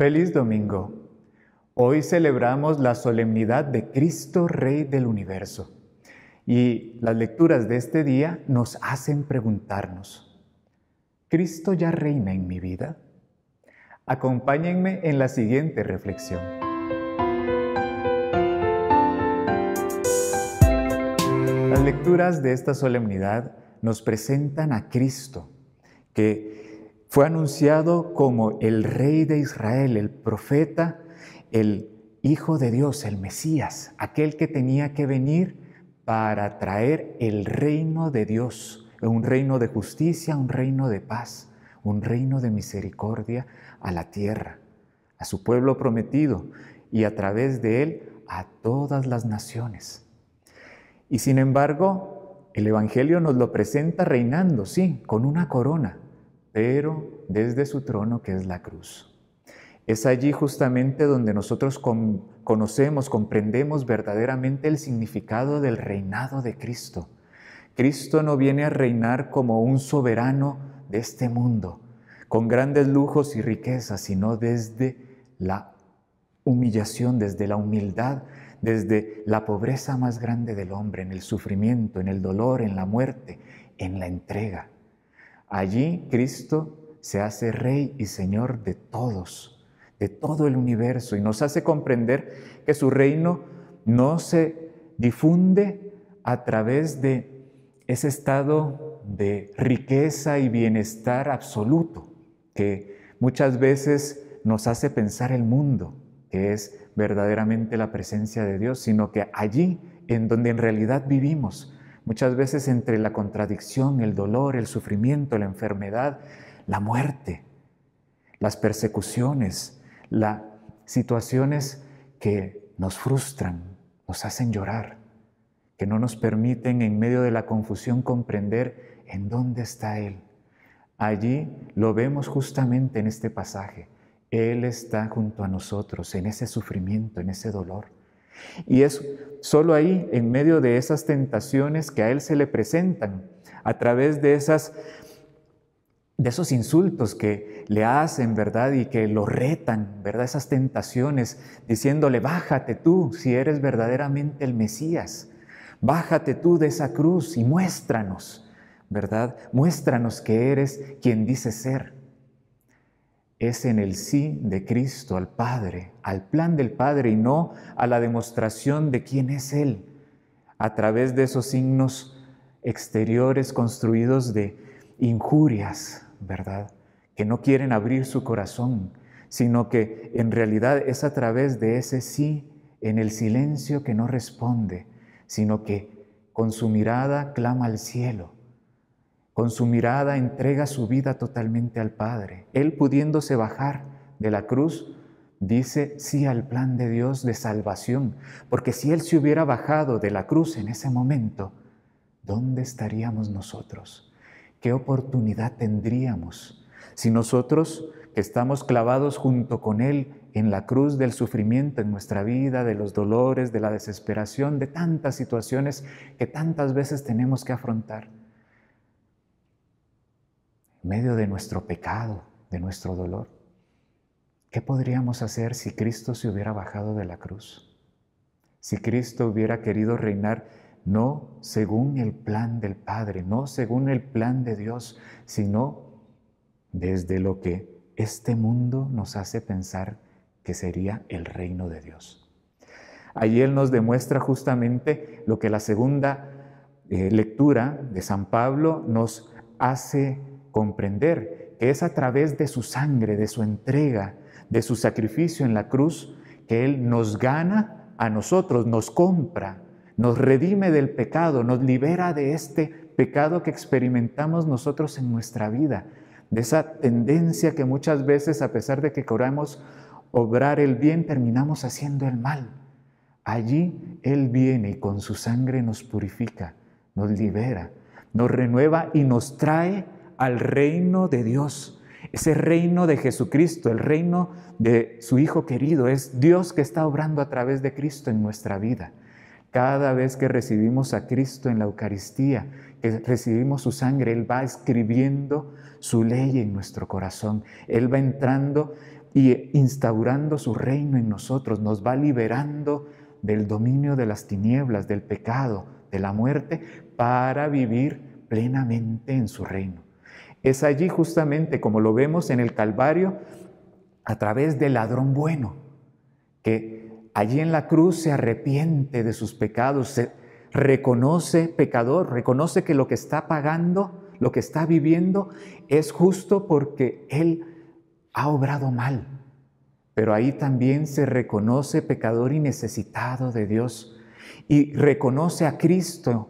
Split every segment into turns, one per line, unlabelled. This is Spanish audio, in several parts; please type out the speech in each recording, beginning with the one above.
Feliz domingo. Hoy celebramos la solemnidad de Cristo Rey del Universo. Y las lecturas de este día nos hacen preguntarnos, ¿Cristo ya reina en mi vida? Acompáñenme en la siguiente reflexión. Las lecturas de esta solemnidad nos presentan a Cristo, que fue anunciado como el Rey de Israel, el profeta, el Hijo de Dios, el Mesías, aquel que tenía que venir para traer el reino de Dios, un reino de justicia, un reino de paz, un reino de misericordia a la tierra, a su pueblo prometido y a través de él a todas las naciones. Y sin embargo, el Evangelio nos lo presenta reinando, sí, con una corona, pero desde su trono que es la cruz. Es allí justamente donde nosotros conocemos, comprendemos verdaderamente el significado del reinado de Cristo. Cristo no viene a reinar como un soberano de este mundo, con grandes lujos y riquezas, sino desde la humillación, desde la humildad, desde la pobreza más grande del hombre, en el sufrimiento, en el dolor, en la muerte, en la entrega. Allí Cristo se hace Rey y Señor de todos, de todo el universo, y nos hace comprender que su reino no se difunde a través de ese estado de riqueza y bienestar absoluto que muchas veces nos hace pensar el mundo, que es verdaderamente la presencia de Dios, sino que allí en donde en realidad vivimos, muchas veces entre la contradicción, el dolor, el sufrimiento, la enfermedad, la muerte, las persecuciones, las situaciones que nos frustran, nos hacen llorar, que no nos permiten en medio de la confusión comprender en dónde está Él. Allí lo vemos justamente en este pasaje. Él está junto a nosotros en ese sufrimiento, en ese dolor. Y es solo ahí, en medio de esas tentaciones que a Él se le presentan, a través de esos insultos que le hacen, ¿verdad? Y que lo retan, ¿verdad? Esas tentaciones, diciéndole, bájate tú si eres verdaderamente el Mesías. Bájate tú de esa cruz y muéstranos, ¿verdad? Muéstranos que eres quien dices ser. Es en el sí de Cristo al Padre, al plan del Padre y no a la demostración de quién es Él, a través de esos signos exteriores construidos de injurias, ¿verdad? Que no quieren abrir su corazón, sino que en realidad es a través de ese sí en el silencio que no responde, sino que con su mirada clama al cielo. Con su mirada entrega su vida totalmente al Padre. Él, pudiéndose bajar de la cruz, dice sí al plan de Dios de salvación. Porque si Él se hubiera bajado de la cruz en ese momento, ¿dónde estaríamos nosotros? ¿Qué oportunidad tendríamos si nosotros, que estamos clavados junto con Él en la cruz del sufrimiento en nuestra vida, de los dolores, de la desesperación, de tantas situaciones que tantas veces tenemos que afrontar, en medio de nuestro pecado, de nuestro dolor? ¿Qué podríamos hacer si Cristo se hubiera bajado de la cruz? Si Cristo hubiera querido reinar no según el plan del Padre, no según el plan de Dios, sino desde lo que este mundo nos hace pensar que sería el reino de Dios. Allí Él nos demuestra justamente lo que la segunda lectura de San Pablo nos hace comprender, que es a través de su sangre, de su entrega, de su sacrificio en la cruz, que Él nos gana a nosotros, nos compra, nos redime del pecado, nos libera de este pecado que experimentamos nosotros en nuestra vida, de esa tendencia que muchas veces, a pesar de que queramos obrar el bien, terminamos haciendo el mal. Allí Él viene y con su sangre nos purifica, nos libera, nos renueva y nos trae al reino de Dios, ese reino de Jesucristo, el reino de su Hijo querido. Es Dios que está obrando a través de Cristo en nuestra vida. Cada vez que recibimos a Cristo en la Eucaristía, que recibimos su sangre, Él va escribiendo su ley en nuestro corazón. Él va entrando y instaurando su reino en nosotros, nos va liberando del dominio de las tinieblas, del pecado, de la muerte, para vivir plenamente en su reino. Es allí justamente, como lo vemos en el Calvario, a través del ladrón bueno, que allí en la cruz se arrepiente de sus pecados, se reconoce pecador, reconoce que lo que está pagando, lo que está viviendo, es justo porque él ha obrado mal. Pero ahí también se reconoce pecador y necesitado de Dios, y reconoce a Cristo.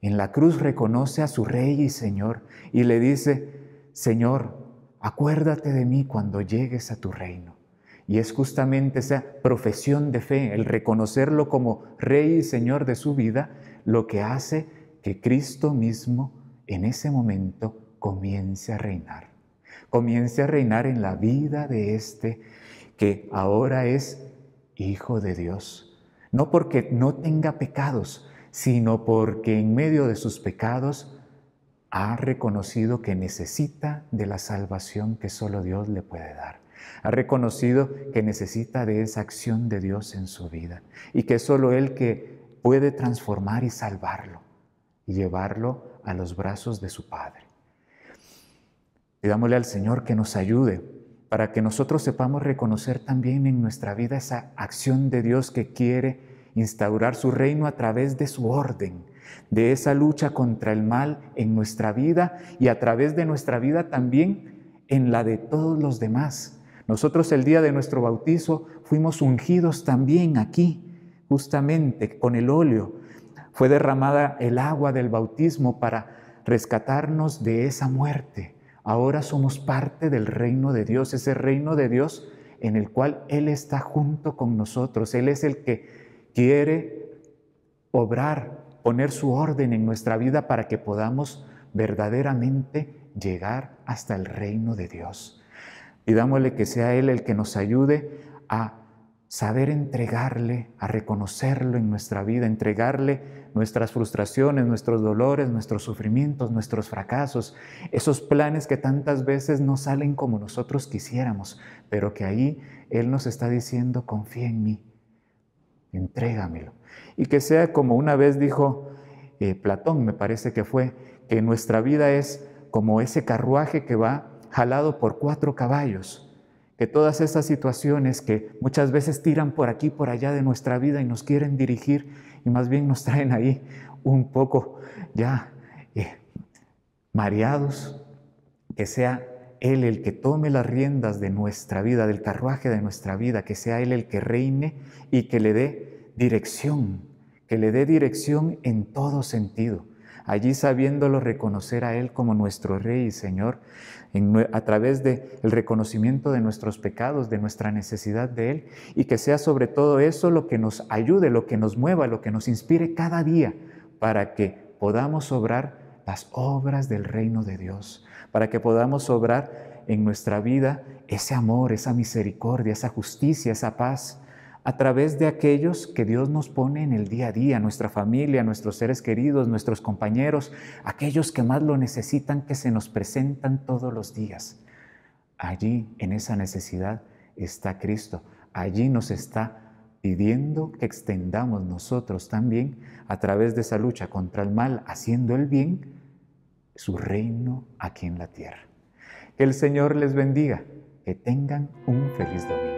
En la cruz reconoce a su Rey y Señor y le dice: Señor, acuérdate de mí cuando llegues a tu reino. Y es justamente esa profesión de fe, el reconocerlo como Rey y Señor de su vida, lo que hace que Cristo mismo en ese momento comience a reinar. Comience a reinar en la vida de este que ahora es Hijo de Dios. No porque no tenga pecados, sino porque en medio de sus pecados ha reconocido que necesita de la salvación que solo Dios le puede dar. Ha reconocido que necesita de esa acción de Dios en su vida y que es solo Él que puede transformar y salvarlo y llevarlo a los brazos de su Padre. Pidámosle al Señor que nos ayude para que nosotros sepamos reconocer también en nuestra vida esa acción de Dios que quiere instaurar su reino a través de su orden, de esa lucha contra el mal en nuestra vida y a través de nuestra vida también en la de todos los demás. Nosotros el día de nuestro bautizo fuimos ungidos también aquí, justamente con el óleo. Fue derramada el agua del bautismo para rescatarnos de esa muerte. Ahora somos parte del reino de Dios, ese reino de Dios en el cual Él está junto con nosotros. Él es el que quiere obrar, poner su orden en nuestra vida para que podamos verdaderamente llegar hasta el reino de Dios. Pidámosle que sea Él el que nos ayude a saber entregarle, a reconocerlo en nuestra vida, entregarle nuestras frustraciones, nuestros dolores, nuestros sufrimientos, nuestros fracasos, esos planes que tantas veces no salen como nosotros quisiéramos, pero que ahí Él nos está diciendo: confía en mí, entrégamelo. Y que sea como una vez dijo Platón, me parece que fue, que nuestra vida es como ese carruaje que va jalado por 4 caballos, que todas esas situaciones que muchas veces tiran por aquí, por allá de nuestra vida y nos quieren dirigir y más bien nos traen ahí un poco ya mareados, que sea Él el que tome las riendas de nuestra vida, del carruaje de nuestra vida, que sea Él el que reine y que le dé dirección en todo sentido. Allí sabiéndolo reconocer a Él como nuestro Rey y Señor, a través del reconocimiento de nuestros pecados, de nuestra necesidad de Él, y que sea sobre todo eso lo que nos ayude, lo que nos mueva, lo que nos inspire cada día, para que podamos obrar las obras del reino de Dios, para que podamos obrar en nuestra vida ese amor, esa misericordia, esa justicia, esa paz, a través de aquellos que Dios nos pone en el día a día, nuestra familia, nuestros seres queridos, nuestros compañeros, aquellos que más lo necesitan, que se nos presentan todos los días. Allí, en esa necesidad, está Cristo. Allí nos está pidiendo que extendamos nosotros también, a través de esa lucha contra el mal, haciendo el bien, su reino aquí en la tierra. Que el Señor les bendiga, que tengan un feliz domingo.